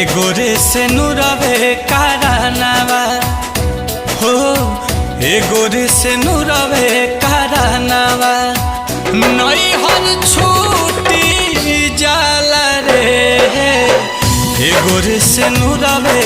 एगो रे से नुरवे कारनावा हो, एगो रे से नुरवे कारनावा नई हर छूटी जाला रे। एगो रे से नुरवे